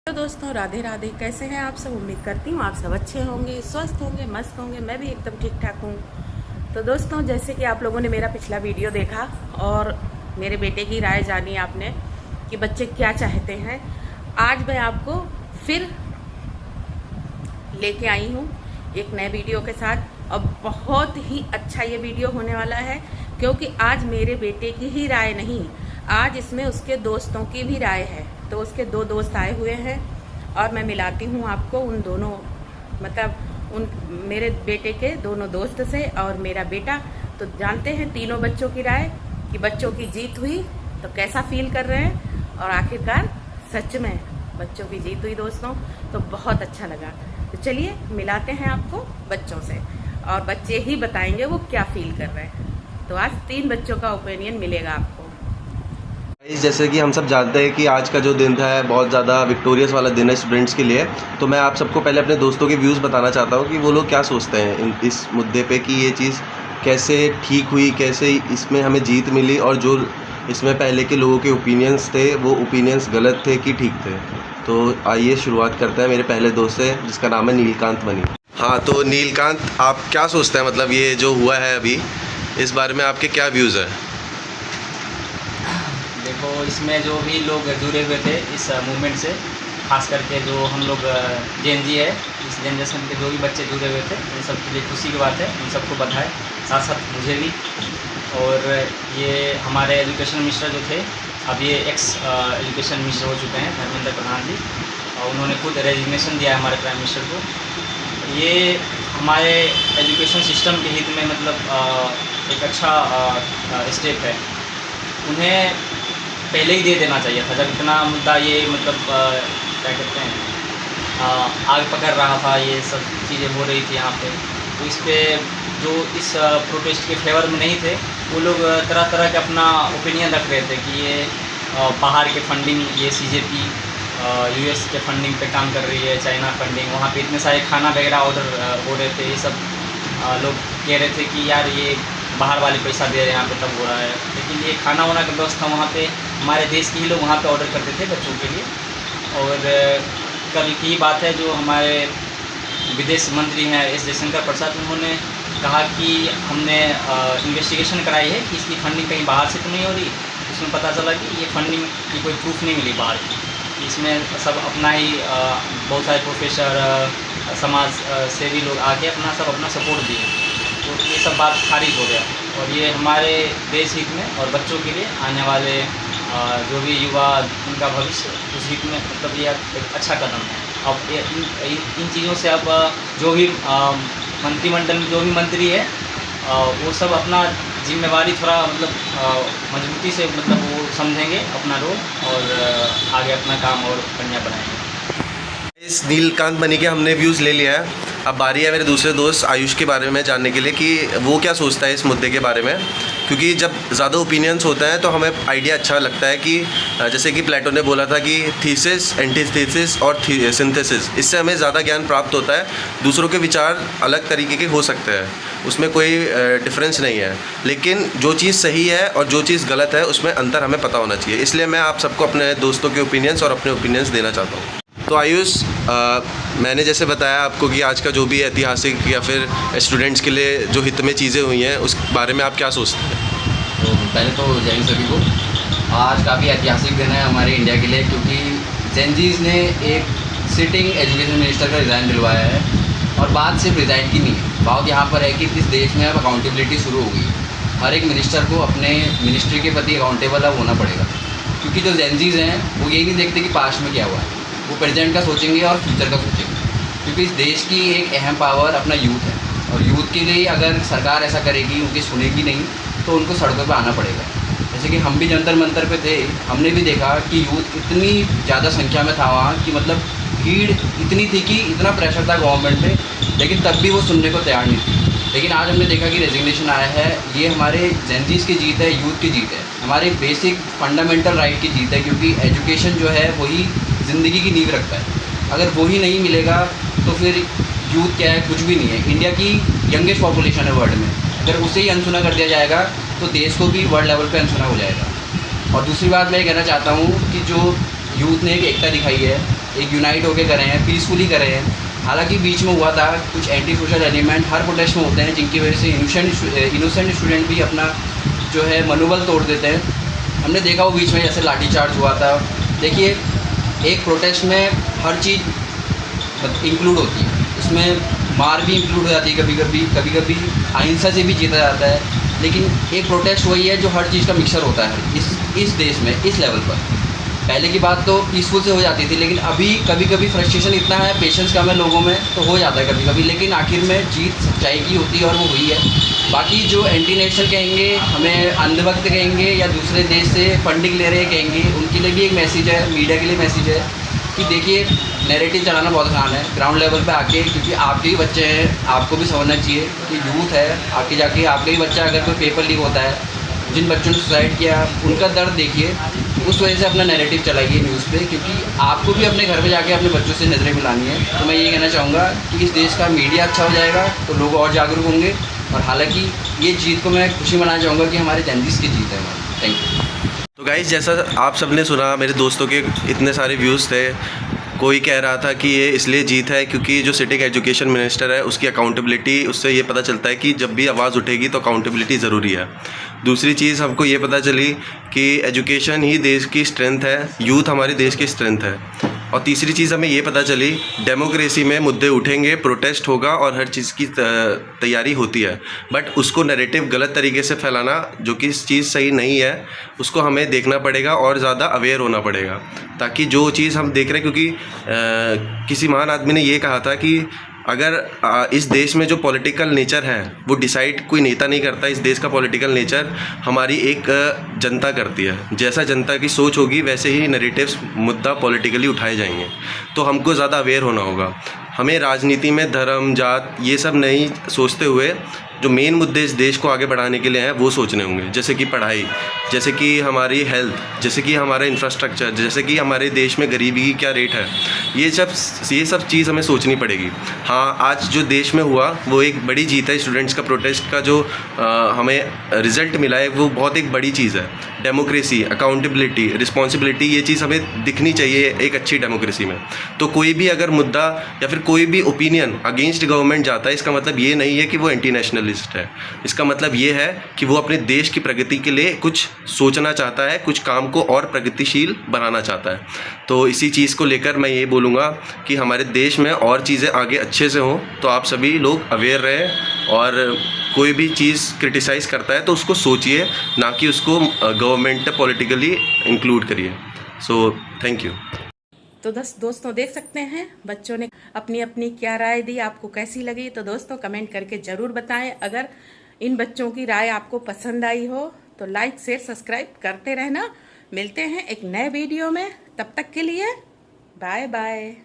तो दोस्तों राधे राधे। कैसे हैं आप सब? उम्मीद करती हूँ आप सब अच्छे होंगे, स्वस्थ होंगे, मस्त होंगे। मैं भी एकदम ठीक ठाक हूँ। तो दोस्तों, जैसे कि आप लोगों ने मेरा पिछला वीडियो देखा और मेरे बेटे की राय जानी आपने कि बच्चे क्या चाहते हैं, आज मैं आपको फिर लेके आई हूँ एक नए वीडियो के साथ। और बहुत ही अच्छा ये वीडियो होने वाला है, क्योंकि आज मेरे बेटे की ही राय नहीं, आज इसमें उसके दोस्तों की भी राय है। तो उसके दो दोस्त आए हुए हैं और मैं मिलाती हूँ आपको उन दोनों, मतलब उन मेरे बेटे के दोनों दोस्त से और मेरा बेटा। तो जानते हैं तीनों बच्चों की राय कि बच्चों की जीत हुई तो कैसा फील कर रहे हैं, और आखिरकार सच में बच्चों की जीत हुई दोस्तों, तो बहुत अच्छा लगा। तो चलिए मिलाते हैं आपको बच्चों से, और बच्चे ही बताएंगे वो क्या फील कर रहे हैं। तो आज 3 बच्चों का ओपिनियन मिलेगा आपको। जैसे कि हम सब जानते हैं कि आज का जो दिन है बहुत ज़्यादा विक्टोरियस वाला दिन है स्टूडेंट्स के लिए। तो मैं आप सबको पहले अपने दोस्तों के व्यूज़ बताना चाहता हूँ कि वो लोग क्या सोचते हैं इस मुद्दे पे कि ये चीज़ कैसे ठीक हुई, कैसे इसमें हमें जीत मिली, और जो इसमें पहले के लोगों के ओपिनियंस थे वो ओपिनियंस गलत थे कि ठीक थे। तो आइए शुरुआत करते हैं मेरे पहले दोस्त से, जिसका नाम है नीलकांत मनी। हाँ, तो नीलकांत, आप क्या सोचते हैं, मतलब ये जो हुआ है अभी, इस बारे में आपके क्या व्यूज़ हैं? देखो, इसमें जो भी लोग जुड़े हुए थे इस मूवमेंट से, खास करके जो हम लोग जेन जी है, इस जनरेशन के जो भी बच्चे जुड़े हुए थे, उन सब के लिए खुशी की बात है। उन सबको बधाई, साथ साथ मुझे भी। और ये हमारे एजुकेशन मिनिस्टर जो थे, अब ये एक्स एजुकेशन मिनिस्टर हो चुके हैं, धर्मेंद्र प्रधान जी, और उन्होंने खुद रेजिग्नेशन दिया है हमारे प्राइम मिनिस्टर को। ये हमारे एजुकेशन सिस्टम के हित में मतलब एक अच्छा स्टेप है। उन्हें पहले ही दे देना चाहिए था, जब इतना मुद्दा ये मतलब क्या कहते हैं आग पकड़ रहा था, ये सब चीज़ें हो रही थी यहाँ पे। तो इस पे जो इस प्रोटेस्ट के फेवर में नहीं थे, वो लोग तरह तरह के अपना ओपिनियन रख रहे थे कि ये बाहर के फंडिंग, ये CJP US के फंडिंग पे काम कर रही है, चाइना फंडिंग, वहाँ पे इतने सारे खाना वगैरह ऑर्डर हो रहे थे। ये सब लोग कह रहे थे कि यार ये बाहर वाले पैसा दे रहे हैं यहाँ पे, तब हो रहा है। लेकिन ये खाना वाना की व्यवस्था वहाँ पे हमारे देश के ही लोग वहाँ पे ऑर्डर करते थे बच्चों के लिए। और कल की बात है, जो हमारे विदेश मंत्री हैं S जयशंकर प्रसाद, उन्होंने कहा कि हमने इन्वेस्टिगेशन कराई है कि इसकी फंडिंग कहीं बाहर से तो नहीं हो रही। उसमें पता चला कि ये फंडिंग की कोई प्रूफ नहीं मिली बाहर की। इसमें सब अपना ही बहुत सारे प्रोफेसर, समाज सेवी लोग आके अपना सपोर्ट दिए। तो ये सब बात खारिज हो गया, और ये हमारे देश हित में और बच्चों के लिए आने वाले जो भी युवा, उनका भविष्य, उस हित में मतलब ये एक अच्छा कदम है। अब इन चीज़ों से अब जो भी मंत्रिमंडल में जो भी मंत्री है, वो सब अपना जिम्मेवारी थोड़ा मतलब मजबूती से मतलब वो समझेंगे अपना रोल, और आगे अपना काम और बढ़िया बनाएंगे। इस नीलकांत मनी के हमने व्यूज़ ले लिया है। अब बारी है मेरे दूसरे दोस्त आयुष के बारे में जानने के लिए कि वो क्या सोचता है इस मुद्दे के बारे में। क्योंकि जब ज़्यादा ओपिनियंस होता है तो हमें आइडिया अच्छा लगता है कि जैसे कि प्लेटो ने बोला था कि थीसिस, एंटीथीसिस और सिंथेसिस, इससे हमें ज़्यादा ज्ञान प्राप्त होता है। दूसरों के विचार अलग तरीके के हो सकते हैं, उसमें कोई डिफरेंस नहीं है, लेकिन जो चीज़ सही है और जो चीज़ गलत है उसमें अंतर हमें पता होना चाहिए। इसलिए मैं आप सबको अपने दोस्तों के ओपिनियंस और अपने ओपिनियंस देना चाहता हूँ। तो आयुष, मैंने जैसे बताया आपको कि आज का जो भी ऐतिहासिक या फिर स्टूडेंट्स के लिए जो हित में चीज़ें हुई हैं, उस बारे में आप क्या सोचते हैं? तो पहले तो जय हिंद सभी को। आज काफ़ी ऐतिहासिक दिन है हमारे इंडिया के लिए, क्योंकि जेनजीज ने एक सिटिंग एजुकेशन मिनिस्टर का रिज़ाइन दिलवाया है। और बात सिर्फ रिज़ाइन की नहीं है, बात यहाँ पर है कि इस देश में अब अकाउंटेबिलिटी शुरू हो गई। हर एक मिनिस्टर को अपने मिनिस्ट्री के प्रति अकाउंटेबल अब होना पड़ेगा, क्योंकि जो जेनजीज हैं वो यही नहीं देखते कि पास्ट में क्या हुआ है, वो प्रेजेंट का सोचेंगे और फ्यूचर का सोचेंगे। क्योंकि इस देश की एक अहम पावर अपना यूथ है, और यूथ के लिए अगर सरकार ऐसा करेगी, उनकी सुनेगी नहीं, तो उनको सड़कों पर आना पड़ेगा। जैसे कि हम भी जंतर मंतर पे थे, हमने भी देखा कि यूथ इतनी ज़्यादा संख्या में था वहाँ कि मतलब भीड़ इतनी थी कि इतना प्रेशर था गवर्नमेंट पे, लेकिन तब भी वो सुनने को तैयार नहीं थी। लेकिन आज हमने देखा कि रेजिग्नेशन आया है। ये हमारे जेनजीज की जीत है, यूथ की जीत है, हमारे बेसिक फंडामेंटल राइट की जीत है। क्योंकि एजुकेशन जो है वही ज़िंदगी की नींव रखता है। अगर वही नहीं मिलेगा तो फिर यूथ क्या है, कुछ भी नहीं है। इंडिया की यंगेस्ट पॉपुलेशन है वर्ल्ड में, अगर उसे ही अनसुना कर दिया जाएगा तो देश को भी वर्ल्ड लेवल पे अनसुना हो जाएगा। और दूसरी बात मैं ये कहना चाहता हूँ कि जो यूथ ने एक एकता दिखाई है, एक यूनाइट होकर करे हैं, पीसफुली करे हैं। हालांकि बीच में हुआ था कुछ एंटी सोशल एलिमेंट हर प्रोटेस्ट में होते हैं, जिनकी वजह से इनोसेंट स्टूडेंट भी अपना जो है मनोबल तोड़ देते हैं। हमने देखा वो बीच में जैसे लाठीचार्ज हुआ था। देखिए, एक प्रोटेस्ट में हर चीज़ इंक्लूड होती है, उसमें मार भी इंक्लूड हो जाती है, कभी कभी अहिंसा से भी जीता जाता है। लेकिन एक प्रोटेस्ट वही है जो हर चीज़ का मिक्सर होता है इस देश में, इस लेवल पर। पहले की बात तो पीसफुल से हो जाती थी, लेकिन अभी कभी कभी फ्रस्ट्रेशन इतना है, पेशेंस कम है लोगों में, तो हो जाता है कभी कभी। लेकिन आखिर में जीत सच्चाई की होती है और वो हुई है। बाकी जो एंटी नेशनल कहेंगे, हमें अंधभक्त कहेंगे, या दूसरे देश से फंडिंग ले रहे कहेंगे, उनके लिए भी एक मैसेज है, मीडिया के लिए मैसेज है कि देखिए, नैरेटिव चलाना बहुत आसान है ग्राउंड लेवल पे आके, क्योंकि आपके ही बच्चे हैं, आपको भी समझना चाहिए कि यूथ है, आगे जाके आपका ही बच्चा अगर कोई पेपर लीक होता है, जिन बच्चों ने सुसाइड किया उनका दर्द देखिए, उस वजह से अपना नैरेटिव चलाइए न्यूज़ पे, क्योंकि आपको भी अपने घर पे जाके अपने बच्चों से नज़रें मिलानी है। तो मैं ये कहना चाहूँगा कि इस देश का मीडिया अच्छा हो जाएगा तो लोग और जागरूक होंगे। और हालांकि ये जीत को मैं खुशी मनाना चाहूँगा कि हमारे जेनजीस की जीत है हमारी। Thank you. तो गाइस, जैसा आप सबने सुना, मेरे दोस्तों के इतने सारे व्यूज़ थे। कोई कह रहा था कि ये इसलिए जीत है क्योंकि जो सिटिंग एजुकेशन मिनिस्टर है उसकी अकाउंटेबिलिटी, उससे ये पता चलता है कि जब भी आवाज़ उठेगी तो अकाउंटेबिलिटी ज़रूरी है। दूसरी चीज़ हमको ये पता चली कि एजुकेशन ही देश की स्ट्रेंथ है, यूथ हमारे देश की स्ट्रेंथ है। और तीसरी चीज़ हमें ये पता चली, डेमोक्रेसी में मुद्दे उठेंगे, प्रोटेस्ट होगा और हर चीज़ की तैयारी होती है, बट उसको नैरेटिव गलत तरीके से फैलाना, जो कि चीज़ सही नहीं है, उसको हमें देखना पड़ेगा और ज़्यादा अवेयर होना पड़ेगा, ताकि जो चीज़ हम देख रहे हैं, क्योंकि किसी महान आदमी ने ये कहा था कि अगर इस देश में जो पॉलिटिकल नेचर है वो डिसाइड कोई नेता नहीं करता, इस देश का पॉलिटिकल नेचर हमारी एक जनता करती है। जैसा जनता की सोच होगी वैसे ही नैरेटिव्स, मुद्दा पॉलिटिकली उठाए जाएंगे। तो हमको ज़्यादा अवेयर होना होगा। हमें राजनीति में धर्म, जात ये सब नहीं सोचते हुए जो मेन मुद्दे इस देश को आगे बढ़ाने के लिए हैं वो सोचने होंगे, जैसे कि पढ़ाई, जैसे कि हमारी हेल्थ, जैसे कि हमारा इंफ्रास्ट्रक्चर, जैसे कि हमारे देश में गरीबी की क्या रेट है। ये सब चीज़ हमें सोचनी पड़ेगी। हाँ, आज जो देश में हुआ वो एक बड़ी जीत है। स्टूडेंट्स का प्रोटेस्ट का जो हमें रिज़ल्ट मिला है वो बहुत एक बड़ी चीज़ है। डेमोक्रेसी, अकाउंटेबिलिटी, रिस्पॉन्सिबिलिटी, ये चीज़ हमें दिखनी चाहिए एक अच्छी डेमोक्रेसी में। तो कोई भी अगर मुद्दा या फिर कोई भी ओपिनियन अगेंस्ट गवर्नमेंट जाता है, इसका मतलब ये नहीं है कि वो एंटी नेशनलिस्ट है। इसका मतलब ये है कि वो अपने देश की प्रगति के लिए कुछ सोचना चाहता है, कुछ काम को और प्रगतिशील बनाना चाहता है। तो इसी चीज़ को लेकर मैं ये बोलूँगा कि हमारे देश में और चीज़ें आगे अच्छे से हों, तो आप सभी लोग अवेयर रहें और कोई भी चीज़ क्रिटिसाइज़ करता है तो उसको सोचिए, ना कि उसको गवर्नमेंट पॉलिटिकली इंक्लूड करिए। So thank you. तो दोस्तों देख सकते हैं बच्चों ने अपनी अपनी क्या राय दी, आपको कैसी लगी। तो दोस्तों कमेंट करके ज़रूर बताएं। अगर इन बच्चों की राय आपको पसंद आई हो तो लाइक शेयर सब्सक्राइब करते रहना। मिलते हैं एक नए वीडियो में, तब तक के लिए बाय बाय।